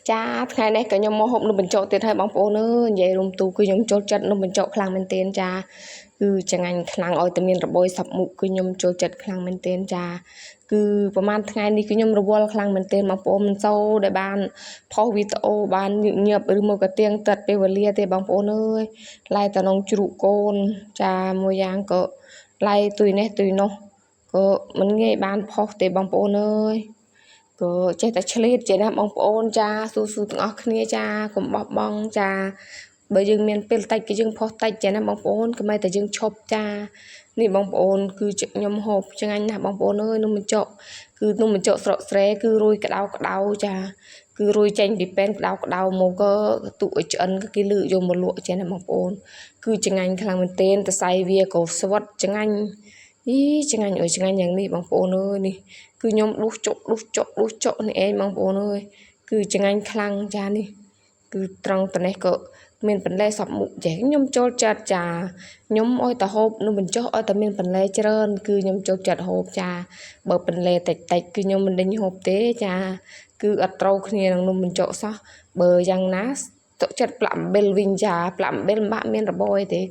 Cha ngày nay cả nhóm mô hộp nó bình chọn tiền hay bóng bố nữa vậy rung tu cứ nhóm chốt chất nó bình chọn khlang bên tiền cha cứ chẳng anh khlang oi tầm miền bôi sập mụ cứ nhóm chốt chất khlang bên tiền cha cứประมาณថ្ងៃនេះគឺខ្ញុំរវល់ខ្លាំងមែនទែនបងប្អូនមិនសូវដែលបានផុសវីដេអូបានញឹកឬមកក៏ទៀងទាត់ពេលវេលាទេបងប្អូនអើយឡៃតនងជ្រូកកូនចាមួយយ៉ាងក៏ឡៃទុយនេះទុយនោះក៏មិនងាយបានផុសទេបងប្អូនអើយក៏ចេះតែឆ្លៀតចេះណាបងប្អូនចាស៊ូទាំងអស់គ្នាចាកុំបោះបង់ចាបើយើងមានពេលតិចគឺយើងផុសតិចចេះណាបងប្អូនក៏មិនតែយើងឈប់ចានេះបងប្អូនគឺខ្ញុំហូបឆ្ងាញ់ណាស់បងប្អូនអើយនំបញ្ចុកគឺនំបញ្ចុកស្រកស្រែគឺរួយក្តៅចាគឺរួយចេញពីពេនក្តៅមកក៏ទុកឲ្យឆ្អិនគេលឺយកមកលក់ចេះណាបងប្អូនគឺឆ្ងាញ់ខ្លាំងមែនទែនតសៃវាក៏ស្វិតឆ្ងាញ់ឆ្ងាញ់អើយឆ្ងាញ់យ៉ាងនេះបងប្អូនអើយនេះគឺខ្ញុំដុសចុកនេះឯងបងប្អូនអើយគឺឆ្ងាញ់ខ្លាំងចានេះគឺត្រង់តនេះក៏មានបន្លែសពមុខចេះខ្ញុំចូលចិត្តចាខ្ញុំអោយតហូបនំបញ្ចុកអោយតមានបន្លែច្រើនគឺខ្ញុំចូលចិត្តហូបចាបើបន្លែតិចគឺខ្ញុំមិនដេញហូបទេចាគឺអត់ត្រូវគ្នានឹងនំបញ្ចុកសោះបើយ៉ាងណាទុកចិត្តផ្លាក់អំបិលវិញចាផ្លាក់អំបិលមិនបាក់មានរបយទេ